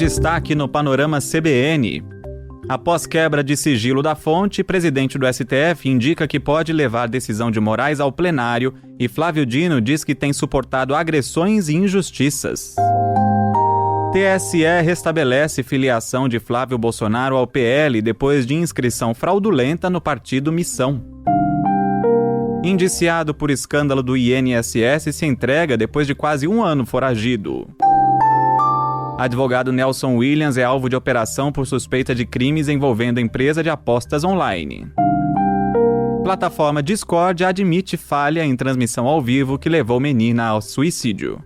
destaque no Panorama CBN. Após quebra de sigilo da fonte, presidente do STF indica que pode levar decisão de Moraes ao plenário e Flávio Dino diz que tem suportado agressões e injustiças. TSE restabelece filiação de Flávio Bolsonaro ao PL depois de inscrição fraudulenta no partido Missão. Indiciado por escândalo do INSS se entrega depois de quase um ano foragido. Advogado Nelson Williams é alvo de operação por suspeita de crimes envolvendo empresa de apostas online. Plataforma Discord admite falha em transmissão ao vivo que levou menina ao suicídio.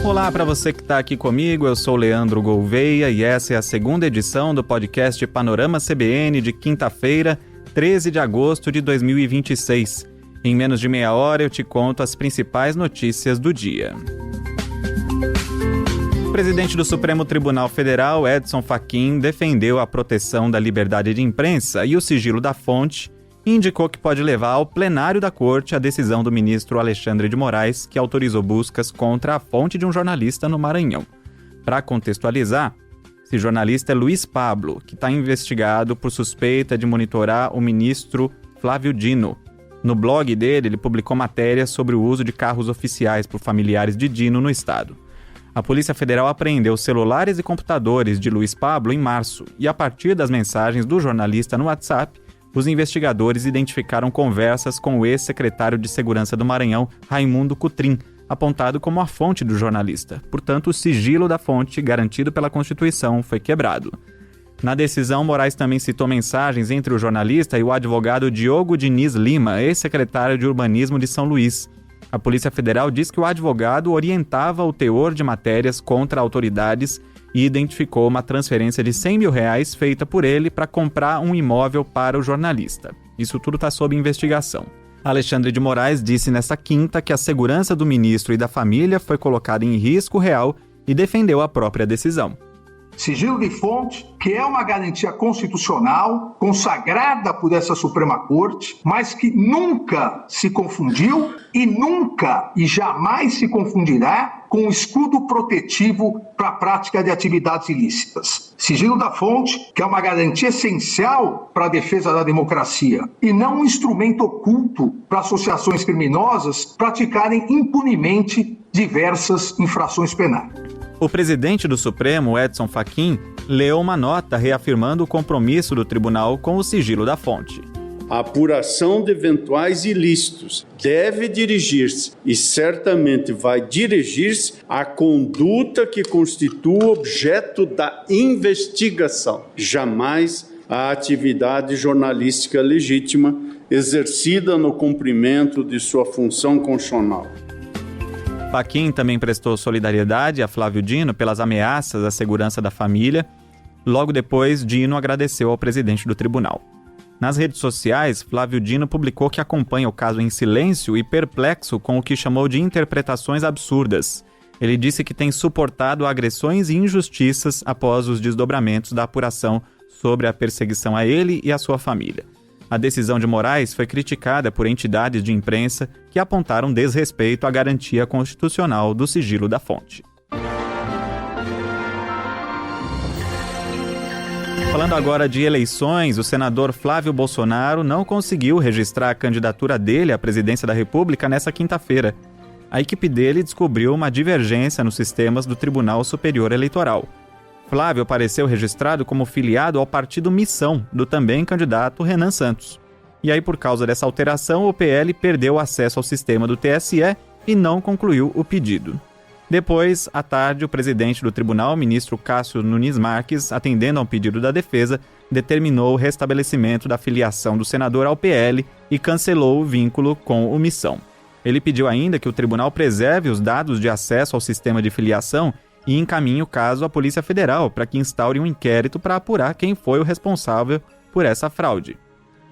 Olá para você que está aqui comigo, eu sou Leandro Gouveia e essa é a segunda edição do podcast Panorama CBN de quinta-feira, 13 de agosto de 2026. Em menos de meia hora eu te conto as principais notícias do dia. O presidente do Supremo Tribunal Federal, Edson Fachin, defendeu a proteção da liberdade de imprensa e o sigilo da fonte e indicou que pode levar ao plenário da corte a decisão do ministro Alexandre de Moraes, que autorizou buscas contra a fonte de um jornalista no Maranhão. Para contextualizar, esse jornalista é Luiz Pablo, que está investigado por suspeita de monitorar o ministro Flávio Dino. No blog dele, ele publicou matérias sobre o uso de carros oficiais por familiares de Dino no estado. A Polícia Federal apreendeu celulares e computadores de Luiz Pablo em março, e a partir das mensagens do jornalista no WhatsApp, os investigadores identificaram conversas com o ex-secretário de Segurança do Maranhão, Raimundo Cutrim, apontado como a fonte do jornalista. Portanto, o sigilo da fonte, garantido pela Constituição, foi quebrado. Na decisão, Moraes também citou mensagens entre o jornalista e o advogado Diogo Diniz Lima, ex-secretário de Urbanismo de São Luís. A Polícia Federal diz que o advogado orientava o teor de matérias contra autoridades e identificou uma transferência de R$100 mil feita por ele para comprar um imóvel para o jornalista. Isso tudo está sob investigação. Alexandre de Moraes disse nesta quinta que a segurança do ministro e da família foi colocada em risco real e defendeu a própria decisão. Sigilo de fonte, que é uma garantia constitucional, consagrada por essa Suprema Corte, mas que nunca se confundiu e nunca e jamais se confundirá com o escudo protetivo para a prática de atividades ilícitas. Sigilo da fonte, que é uma garantia essencial para a defesa da democracia e não um instrumento oculto para associações criminosas praticarem impunemente diversas infrações penais. O presidente do Supremo, Edson Fachin, leu uma nota reafirmando o compromisso do tribunal com o sigilo da fonte. A apuração de eventuais ilícitos deve dirigir-se, e certamente vai dirigir-se, à conduta que constitua objeto da investigação, jamais à atividade jornalística legítima exercida no cumprimento de sua função constitucional. Fachin também prestou solidariedade a Flávio Dino pelas ameaças à segurança da família. Logo depois, Dino agradeceu ao presidente do tribunal. Nas redes sociais, Flávio Dino publicou que acompanha o caso em silêncio e perplexo com o que chamou de interpretações absurdas. Ele disse que tem suportado agressões e injustiças após os desdobramentos da apuração sobre a perseguição a ele e à sua família. A decisão de Moraes foi criticada por entidades de imprensa que apontaram desrespeito à garantia constitucional do sigilo da fonte. Falando agora de eleições, o senador Flávio Bolsonaro não conseguiu registrar a candidatura dele à presidência da República nesta quinta-feira. A equipe dele descobriu uma divergência nos sistemas do Tribunal Superior Eleitoral. Flávio apareceu registrado como filiado ao partido Missão, do também candidato Renan Santos. E aí, por causa dessa alteração, o PL perdeu acesso ao sistema do TSE e não concluiu o pedido. Depois, à tarde, o presidente do tribunal, ministro Cássio Nunes Marques, atendendo a um pedido da defesa, determinou o restabelecimento da filiação do senador ao PL e cancelou o vínculo com o Missão. Ele pediu ainda que o tribunal preserve os dados de acesso ao sistema de filiação e encaminhe o caso à Polícia Federal para que instaure um inquérito para apurar quem foi o responsável por essa fraude.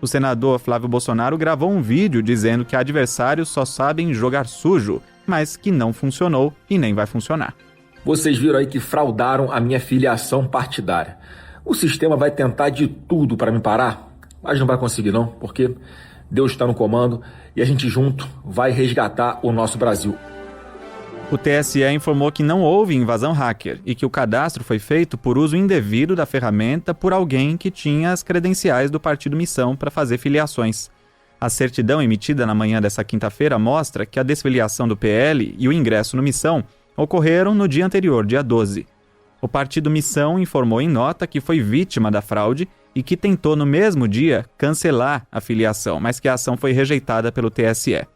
O senador Flávio Bolsonaro gravou um vídeo dizendo que adversários só sabem jogar sujo, mas que não funcionou e nem vai funcionar. Vocês viram aí que fraudaram a minha filiação partidária. O sistema vai tentar de tudo para me parar, mas não vai conseguir não, porque Deus está no comando e a gente junto vai resgatar o nosso Brasil. O TSE informou que não houve invasão hacker e que o cadastro foi feito por uso indevido da ferramenta por alguém que tinha as credenciais do Partido Missão para fazer filiações. A certidão emitida na manhã dessa quinta-feira mostra que a desfiliação do PL e o ingresso no Missão ocorreram no dia anterior, dia 12. O Partido Missão informou em nota que foi vítima da fraude e que tentou no mesmo dia cancelar a filiação, mas que a ação foi rejeitada pelo TSE.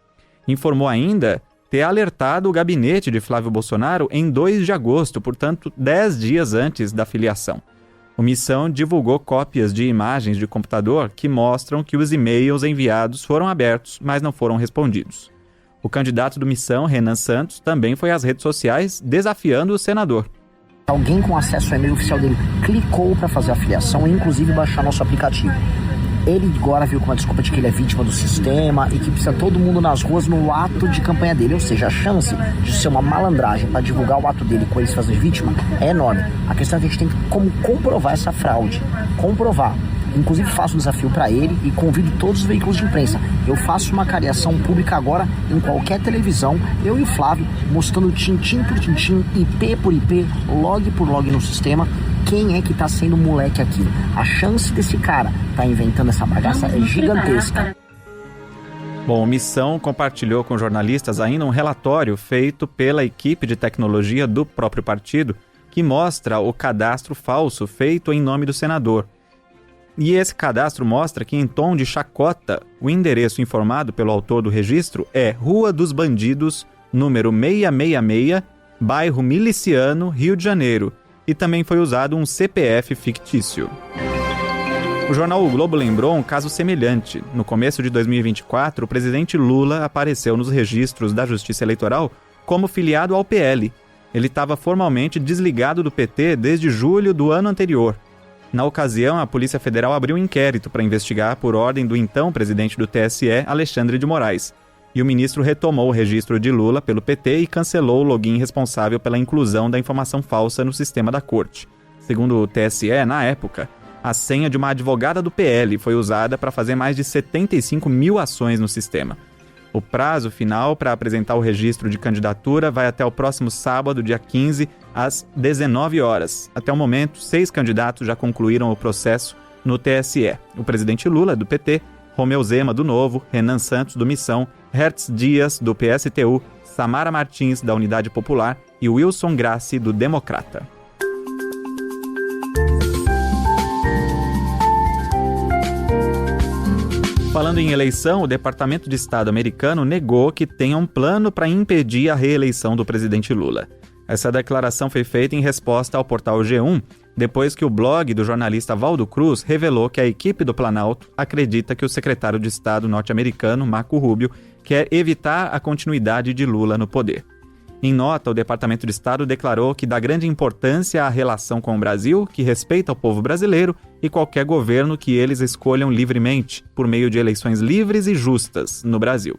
Informou ainda ter alertado o gabinete de Flávio Bolsonaro em 2 de agosto, portanto 10 dias antes da filiação. O Missão divulgou cópias de imagens de computador que mostram que os e-mails enviados foram abertos, mas não foram respondidos. O candidato do Missão, Renan Santos, também foi às redes sociais desafiando o senador. Alguém com acesso ao e-mail oficial dele clicou para fazer a filiação e inclusive baixar nosso aplicativo. Ele agora viu com a desculpa de que ele é vítima do sistema e que precisa todo mundo nas ruas no ato de campanha dele. Ou seja, a chance de ser uma malandragem para divulgar o ato dele com ele se fazer vítima é enorme. A questão é que a gente tem como comprovar essa fraude. Comprovar. Inclusive faço um desafio para ele e convido todos os veículos de imprensa. Eu faço uma cariação pública agora em qualquer televisão, eu e o Flávio, mostrando tintim por tintim, IP por IP, log por log no sistema, quem é que tá sendo moleque aqui. A chance desse cara tá inventando essa bagaça é gigantesca. Bom, o Missão compartilhou com jornalistas ainda um relatório feito pela equipe de tecnologia do próprio partido que mostra o cadastro falso feito em nome do senador. E esse cadastro mostra que, em tom de chacota, o endereço informado pelo autor do registro é Rua dos Bandidos, número 666, bairro Miliciano, Rio de Janeiro, e também foi usado um CPF fictício. O jornal O Globo lembrou um caso semelhante. No começo de 2024, o presidente Lula apareceu nos registros da Justiça Eleitoral como filiado ao PL. Ele estava formalmente desligado do PT desde julho do ano anterior. Na ocasião, a Polícia Federal abriu um inquérito para investigar por ordem do então presidente do TSE, Alexandre de Moraes. E o ministro retomou o registro de Lula pelo PT e cancelou o login responsável pela inclusão da informação falsa no sistema da corte. Segundo o TSE, na época, a senha de uma advogada do PL foi usada para fazer mais de 75 mil ações no sistema. O prazo final para apresentar o registro de candidatura vai até o próximo sábado, dia 15, às 19 horas. Até o momento, 6 candidatos já concluíram o processo no TSE. O presidente Lula, do PT, Romeu Zema, do Novo, Renan Santos, do Missão, Hertz Dias, do PSTU, Samara Martins, da Unidade Popular e Wilson Grassi, do Democrata. Falando em eleição, o Departamento de Estado americano negou que tenha um plano para impedir a reeleição do presidente Lula. Essa declaração foi feita em resposta ao portal G1, depois que o blog do jornalista Valdo Cruz revelou que a equipe do Planalto acredita que o secretário de Estado norte-americano, Marco Rubio, quer evitar a continuidade de Lula no poder. Em nota, o Departamento de Estado declarou que dá grande importância à relação com o Brasil, que respeita o povo brasileiro e qualquer governo que eles escolham livremente, por meio de eleições livres e justas no Brasil.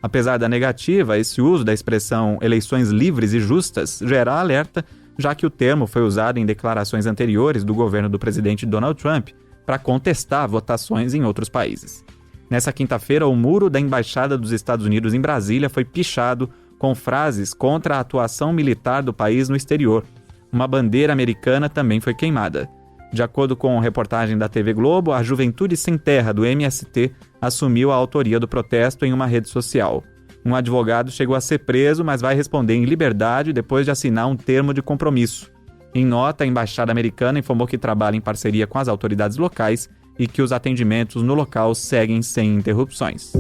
Apesar da negativa, esse uso da expressão eleições livres e justas gera alerta, já que o termo foi usado em declarações anteriores do governo do presidente Donald Trump para contestar votações em outros países. Nessa quinta-feira, o muro da Embaixada dos Estados Unidos em Brasília foi pichado com frases contra a atuação militar do país no exterior. Uma bandeira americana também foi queimada. De acordo com reportagem da TV Globo, a Juventude Sem Terra do MST assumiu a autoria do protesto em uma rede social. Um advogado chegou a ser preso, mas vai responder em liberdade depois de assinar um termo de compromisso. Em nota, a Embaixada Americana informou que trabalha em parceria com as autoridades locais e que os atendimentos no local seguem sem interrupções.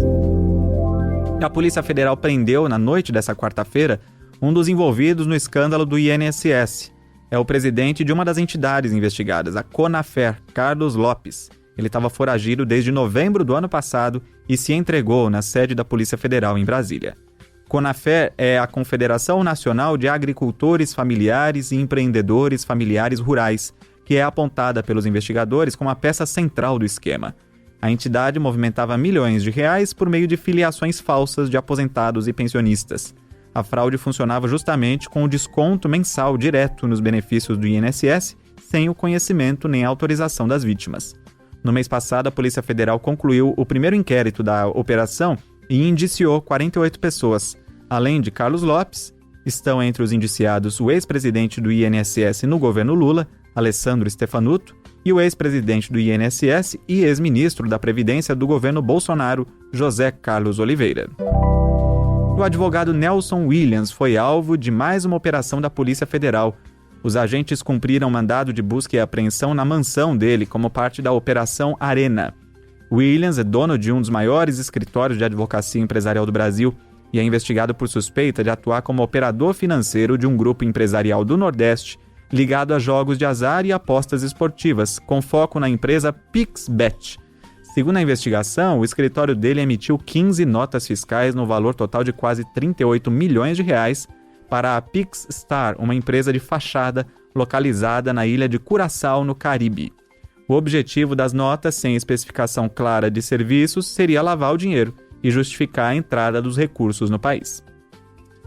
A Polícia Federal prendeu, na noite dessa quarta-feira, um dos envolvidos no escândalo do INSS. É o presidente de uma das entidades investigadas, a Conafer, Carlos Lopes. Ele estava foragido desde novembro do ano passado e se entregou na sede da Polícia Federal em Brasília. Conafer é a Confederação Nacional de Agricultores Familiares e Empreendedores Familiares Rurais, que é apontada pelos investigadores como a peça central do esquema. A entidade movimentava milhões de reais por meio de filiações falsas de aposentados e pensionistas. A fraude funcionava justamente com o desconto mensal direto nos benefícios do INSS, sem o conhecimento nem a autorização das vítimas. No mês passado, a Polícia Federal concluiu o primeiro inquérito da operação e indiciou 48 pessoas. Além de Carlos Lopes, estão entre os indiciados o ex-presidente do INSS no governo Lula, Alessandro Stefanuto, e o ex-presidente do INSS e ex-ministro da Previdência do governo Bolsonaro, José Carlos Oliveira. O advogado Nelson Williams foi alvo de mais uma operação da Polícia Federal. Os agentes cumpriram mandado de busca e apreensão na mansão dele como parte da Operação Arena. Williams é dono de um dos maiores escritórios de advocacia empresarial do Brasil e é investigado por suspeita de atuar como operador financeiro de um grupo empresarial do Nordeste ligado a jogos de azar e apostas esportivas, com foco na empresa PixBet. Segundo a investigação, o escritório dele emitiu 15 notas fiscais no valor total de quase 38 milhões de reais para a PixStar, uma empresa de fachada localizada na ilha de Curaçao, no Caribe. O objetivo das notas, sem especificação clara de serviços, seria lavar o dinheiro e justificar a entrada dos recursos no país.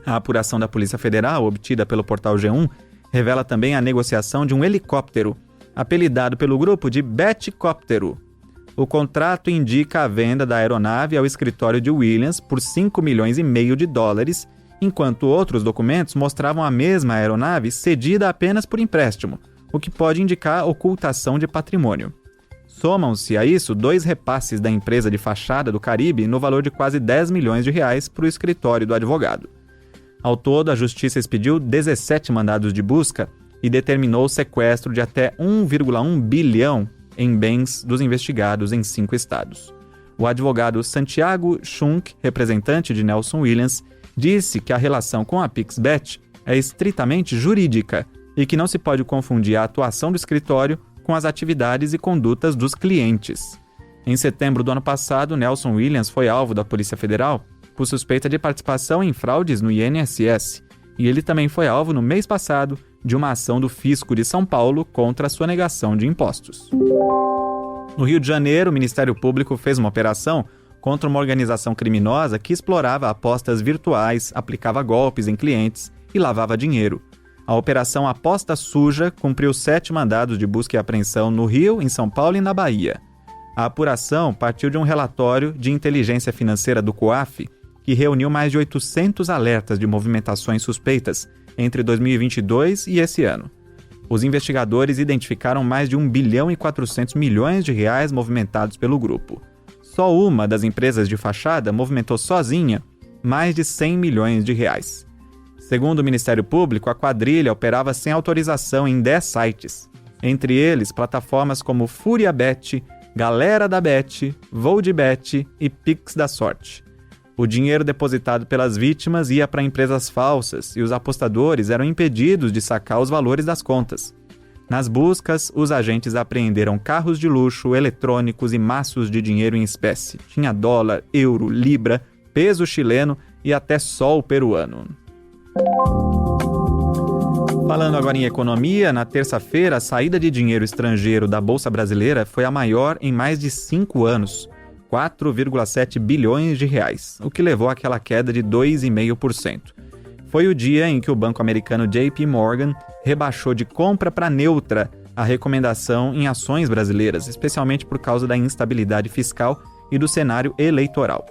A apuração da Polícia Federal, obtida pelo portal G1, revela também a negociação de um helicóptero, apelidado pelo grupo de Betcóptero. O contrato indica a venda da aeronave ao escritório de Williams por 5 milhões e meio de dólares, enquanto outros documentos mostravam a mesma aeronave cedida apenas por empréstimo, o que pode indicar ocultação de patrimônio. Somam-se a isso 2 repasses da empresa de fachada do Caribe no valor de quase 10 milhões de reais para o escritório do advogado. Ao todo, a Justiça expediu 17 mandados de busca e determinou o sequestro de até 1,1 bilhão em bens dos investigados em 5 estados. O advogado Santiago Schunk, representante de Nelson Williams, disse que a relação com a PixBet é estritamente jurídica e que não se pode confundir a atuação do escritório com as atividades e condutas dos clientes. Em setembro do ano passado, Nelson Williams foi alvo da Polícia Federal por suspeita de participação em fraudes no INSS, e ele também foi alvo no mês passado de uma ação do Fisco de São Paulo contra a sonegação de impostos. No Rio de Janeiro, o Ministério Público fez uma operação contra uma organização criminosa que explorava apostas virtuais, aplicava golpes em clientes e lavava dinheiro. A Operação Aposta Suja cumpriu 7 mandados de busca e apreensão no Rio, em São Paulo e na Bahia. A apuração partiu de um relatório de inteligência financeira do COAF, que reuniu mais de 800 alertas de movimentações suspeitas entre 2022 e esse ano. Os investigadores identificaram mais de 1 bilhão e 400 milhões de reais movimentados pelo grupo. Só uma das empresas de fachada movimentou sozinha mais de 100 milhões de reais. Segundo o Ministério Público, a quadrilha operava sem autorização em 10 sites, entre eles plataformas como FúriaBet, Galera da Bet, VoldBet e Pix da Sorte. O dinheiro depositado pelas vítimas ia para empresas falsas e os apostadores eram impedidos de sacar os valores das contas. Nas buscas, os agentes apreenderam carros de luxo, eletrônicos e maços de dinheiro em espécie. Tinha dólar, euro, libra, peso chileno e até sol peruano. Falando agora em economia, na terça-feira, a saída de dinheiro estrangeiro da Bolsa Brasileira foi a maior em mais de 5 anos. 4,7 bilhões de reais, o que levou àquela queda de 2,5%. Foi o dia em que o banco americano JP Morgan rebaixou de compra para neutra a recomendação em ações brasileiras, especialmente por causa da instabilidade fiscal e do cenário eleitoral.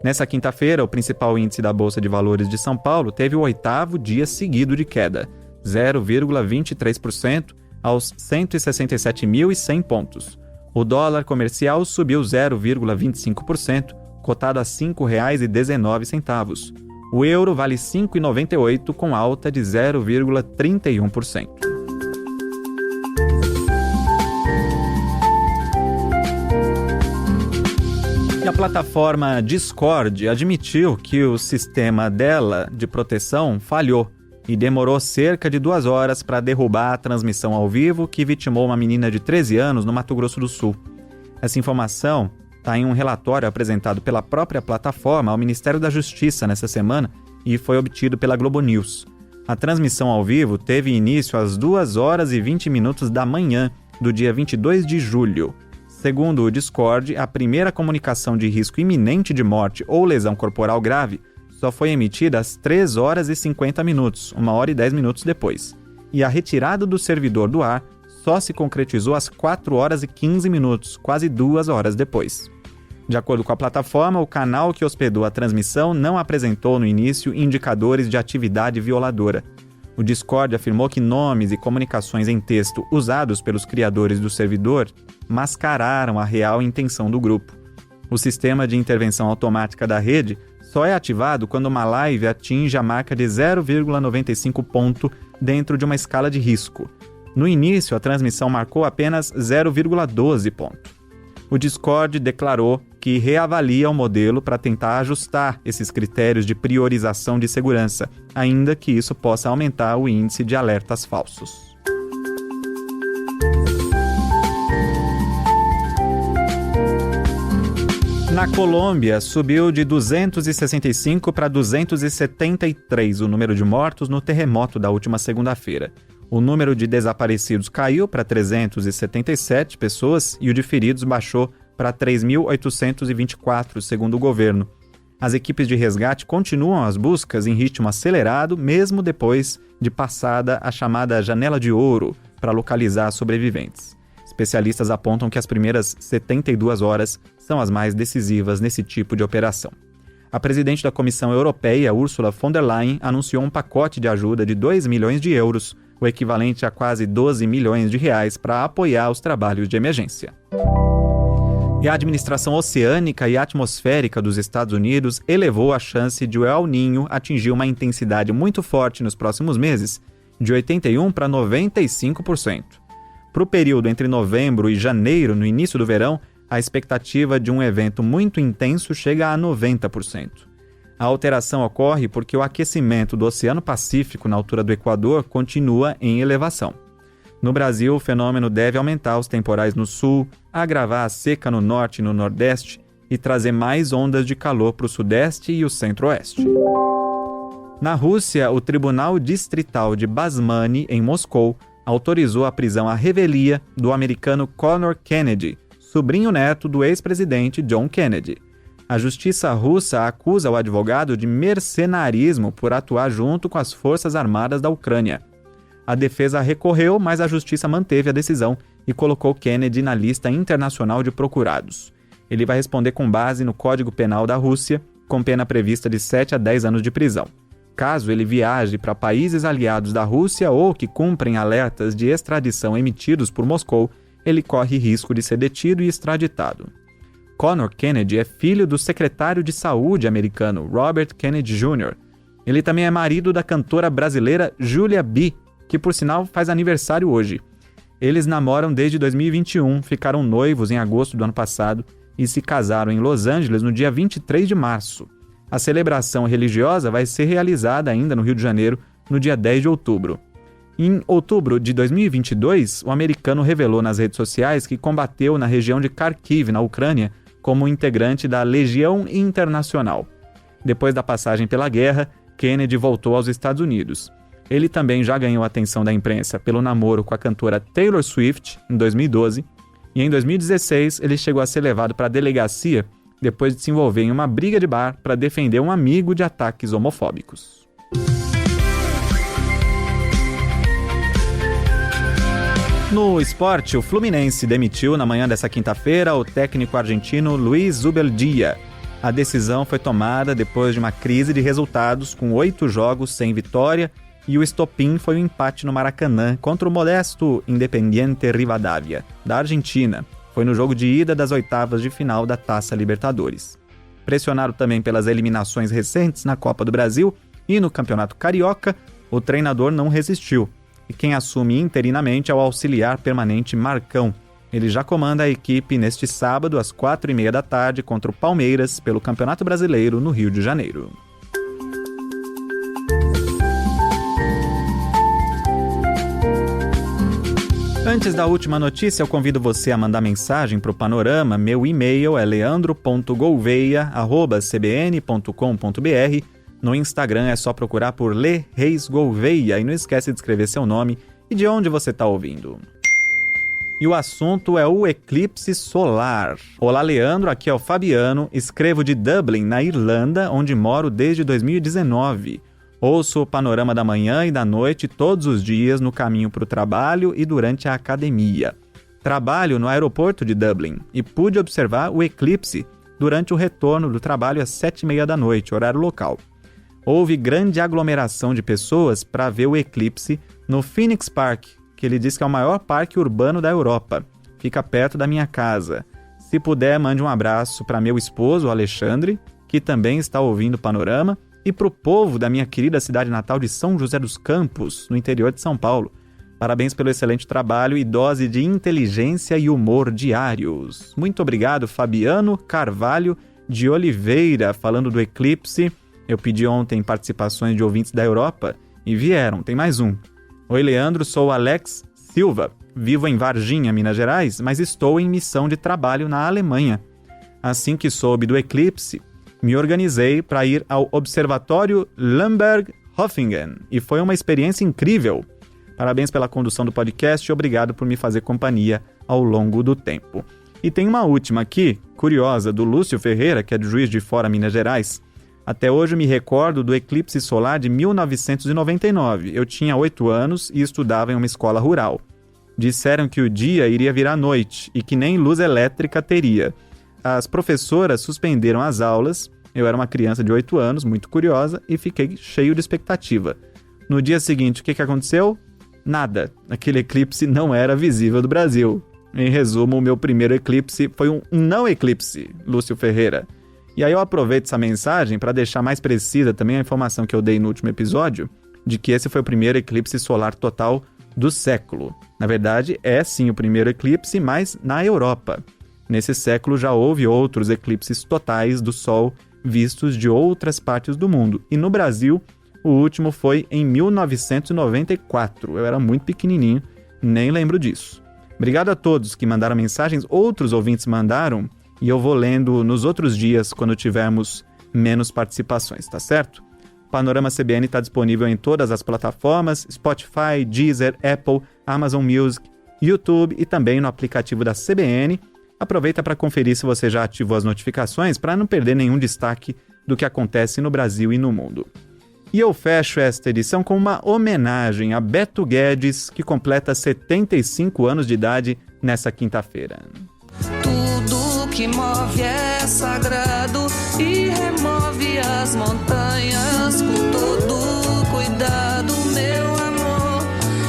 Nessa quinta-feira, o principal índice da Bolsa de Valores de São Paulo teve o 8º dia seguido de queda, 0,23% aos 167.100 pontos. O dólar comercial subiu 0,25%, cotado a R$ 5,19. O euro vale R$ 5,98, com alta de 0,31%. E a plataforma Discord admitiu que o sistema dela de proteção falhou e demorou cerca de 2 horas para derrubar a transmissão ao vivo que vitimou uma menina de 13 anos no Mato Grosso do Sul. Essa informação está em um relatório apresentado pela própria plataforma ao Ministério da Justiça nessa semana e foi obtido pela Globo News. A transmissão ao vivo teve início às 2 horas e 20 minutos da manhã do dia 22 de julho. Segundo o Discord, a primeira comunicação de risco iminente de morte ou lesão corporal grave só foi emitida às 3 horas e 50 minutos, 1 hora e 10 minutos depois. E a retirada do servidor do ar só se concretizou às 4 horas e 15 minutos, quase 2 horas depois. De acordo com a plataforma, o canal que hospedou a transmissão não apresentou no início indicadores de atividade violadora. O Discord afirmou que nomes e comunicações em texto usados pelos criadores do servidor mascararam a real intenção do grupo. O sistema de intervenção automática da rede só é ativado quando uma live atinge a marca de 0,95 ponto dentro de uma escala de risco. No início, a transmissão marcou apenas 0,12 ponto. O Discord declarou que reavalia o modelo para tentar ajustar esses critérios de priorização de segurança, ainda que isso possa aumentar o índice de alertas falsos. Na Colômbia, subiu de 265 para 273 o número de mortos no terremoto da última segunda-feira. O número de desaparecidos caiu para 377 pessoas e o de feridos baixou para 3.824, segundo o governo. As equipes de resgate continuam as buscas em ritmo acelerado, mesmo depois de passada a chamada janela de ouro para localizar sobreviventes. Especialistas apontam que as primeiras 72 horas são as mais decisivas nesse tipo de operação. A presidente da Comissão Europeia, Ursula von der Leyen, anunciou um pacote de ajuda de 2 milhões de euros, o equivalente a quase 12 milhões de reais, para apoiar os trabalhos de emergência. E a administração oceânica e atmosférica dos Estados Unidos elevou a chance de o El Niño atingir uma intensidade muito forte nos próximos meses, de 81% para 95%. Para o período entre novembro e janeiro, no início do verão, a expectativa de um evento muito intenso chega a 90%. A alteração ocorre porque o aquecimento do Oceano Pacífico na altura do Equador continua em elevação. No Brasil, o fenômeno deve aumentar os temporais no sul, agravar a seca no norte e no nordeste e trazer mais ondas de calor para o sudeste e o centro-oeste. Na Rússia, o Tribunal Distrital de Basmany, em Moscou, autorizou a prisão à revelia do americano Conor Kennedy, sobrinho neto do ex-presidente John Kennedy. A justiça russa acusa o advogado de mercenarismo por atuar junto com as forças armadas da Ucrânia. A defesa recorreu, mas a justiça manteve a decisão e colocou Kennedy na lista internacional de procurados. Ele vai responder com base no Código Penal da Rússia, com pena prevista de 7 a 10 anos de prisão. Caso ele viaje para países aliados da Rússia ou que cumprem alertas de extradição emitidos por Moscou, ele corre risco de ser detido e extraditado. Conor Kennedy é filho do secretário de saúde americano Robert Kennedy Jr. Ele também é marido da cantora brasileira Julia B, que por sinal faz aniversário hoje. Eles namoram desde 2021, ficaram noivos em agosto do ano passado e se casaram em Los Angeles no dia 23 de março. A celebração religiosa vai ser realizada ainda no Rio de Janeiro no dia 10 de outubro. Em outubro de 2022, o americano revelou nas redes sociais que combateu na região de Kharkiv, na Ucrânia, como integrante da Legião Internacional. Depois da passagem pela guerra, Kennedy voltou aos Estados Unidos. Ele também já ganhou a atenção da imprensa pelo namoro com a cantora Taylor Swift, em 2012, e em 2016 ele chegou a ser levado para a delegacia depois de se envolver em uma briga de bar para defender um amigo de ataques homofóbicos. No esporte, o Fluminense demitiu na manhã dessa quinta-feira o técnico argentino Luis Zubeldia. A decisão foi tomada depois de uma crise de resultados com 8 jogos sem vitória e o estopim foi um empate no Maracanã contra o modesto Independiente Rivadavia, da Argentina. Foi no jogo de ida das oitavas de final da Taça Libertadores. Pressionado também pelas eliminações recentes na Copa do Brasil e no Campeonato Carioca, o treinador não resistiu. E quem assume interinamente é o auxiliar permanente Marcão. Ele já comanda a equipe neste sábado às 4h30 da tarde contra o Palmeiras pelo Campeonato Brasileiro no Rio de Janeiro. Antes da última notícia, eu convido você a mandar mensagem para o Panorama. Meu e-mail é leandro.gouveia@cbn.com.br. No Instagram é só procurar por Le Reis Gouveia e não esquece de escrever seu nome e de onde você está ouvindo. E o assunto é o eclipse solar. Olá, Leandro, aqui é o Fabiano, escrevo de Dublin, na Irlanda, onde moro desde 2019. Ouço o Panorama da manhã e da noite todos os dias no caminho para o trabalho e durante a academia. Trabalho no aeroporto de Dublin e pude observar o eclipse durante o retorno do trabalho às 7h30 da noite, horário local. Houve grande aglomeração de pessoas para ver o eclipse no Phoenix Park, que ele diz que é o maior parque urbano da Europa. Fica perto da minha casa. Se puder, mande um abraço para meu esposo, Alexandre, que também está ouvindo o Panorama, e para o povo da minha querida cidade natal de São José dos Campos, no interior de São Paulo. Parabéns pelo excelente trabalho e dose de inteligência e humor diários. Muito obrigado, Fabiano Carvalho de Oliveira, falando do eclipse. Eu pedi ontem participações de ouvintes da Europa e vieram, tem mais um. Oi, Leandro, sou Alex Silva. Vivo em Varginha, Minas Gerais, mas estou em missão de trabalho na Alemanha. Assim que soube do eclipse, me organizei para ir ao Observatório Lamberg-Hofingen e foi uma experiência incrível. Parabéns pela condução do podcast e obrigado por me fazer companhia ao longo do tempo. E tem uma última aqui, curiosa, do Lúcio Ferreira, que é de Juiz de Fora, Minas Gerais. Até hoje me recordo do eclipse solar de 1999. Eu tinha 8 anos e estudava em uma escola rural. Disseram que o dia iria virar noite e que nem luz elétrica teria. As professoras suspenderam as aulas, eu era uma criança de 8 anos, muito curiosa, e fiquei cheio de expectativa. No dia seguinte, o que aconteceu? Nada. Aquele eclipse não era visível do Brasil. Em resumo, o meu primeiro eclipse foi um não eclipse, Lúcio Ferreira. E aí eu aproveito essa mensagem para deixar mais precisa também a informação que eu dei no último episódio, de que esse foi o primeiro eclipse solar total do século. Na verdade, é sim o primeiro eclipse, mas na Europa. Nesse século já houve outros eclipses totais do Sol vistos de outras partes do mundo. E no Brasil, o último foi em 1994. Eu era muito pequenininho, nem lembro disso. Obrigado a todos que mandaram mensagens. Outros ouvintes mandaram e eu vou lendo nos outros dias quando tivermos menos participações, tá certo? O Panorama CBN está disponível em todas as plataformas, Spotify, Deezer, Apple, Amazon Music, YouTube e também no aplicativo da CBN. Aproveita para conferir se você já ativou as notificações para não perder nenhum destaque do que acontece no Brasil e no mundo. E eu fecho esta edição com uma homenagem a Beto Guedes, que completa 75 anos de idade nessa quinta-feira. Tudo que move é sagrado e remove as montanhas com todo cuidado, meu amor.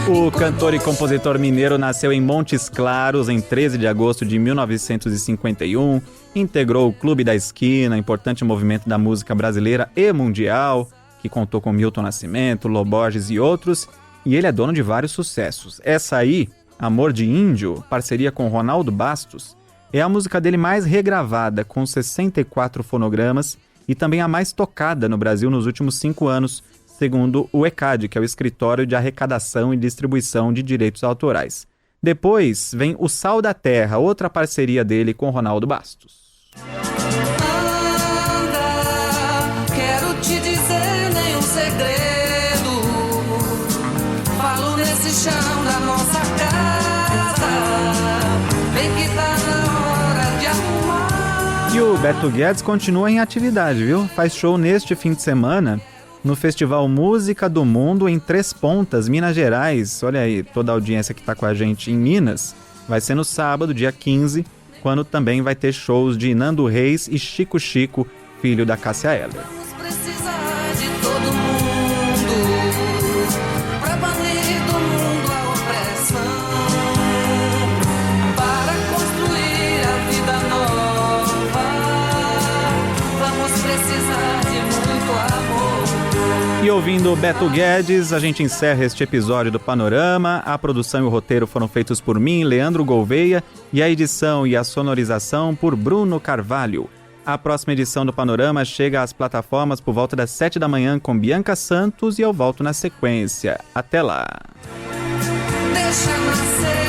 O cantor e compositor mineiro nasceu em Montes Claros em 13 de agosto de 1951, integrou o Clube da Esquina, importante movimento da música brasileira e mundial, que contou com Milton Nascimento, Lô Borges e outros, e ele é dono de vários sucessos. Essa aí, Amor de Índio, parceria com Ronaldo Bastos, é a música dele mais regravada, com 64 fonogramas, e também a mais tocada no Brasil nos últimos 5 anos, segundo o ECAD, que é o Escritório de Arrecadação e Distribuição de Direitos Autorais. Depois vem O Sal da Terra, outra parceria dele com Ronaldo Bastos. Quero te dizer nenhum segredo. Falo nesse chão da nossa casa. Vem que tá na hora de arrumar. E o Beto Guedes continua em atividade, viu? Faz show neste fim de semana no Festival Música do Mundo em Três Pontas, Minas Gerais. Olha aí, toda a audiência que tá com a gente em Minas. Vai ser no sábado, dia 15, quando também vai ter shows de Nando Reis e Chico Chico, filho da Cássia Eller. Precisar de todo mundo pra banir do mundo a opressão, para construir a vida nova. Vamos precisar de muito amor. E ouvindo Beto Guedes, a gente encerra este episódio do Panorama. A produção e o roteiro foram feitos por mim, Leandro Gouveia, e a edição e a sonorização por Bruno Carvalho. A próxima edição do Panorama chega às plataformas por volta das 7 da manhã com Bianca Santos e eu volto na sequência. Até lá! Deixa nascer.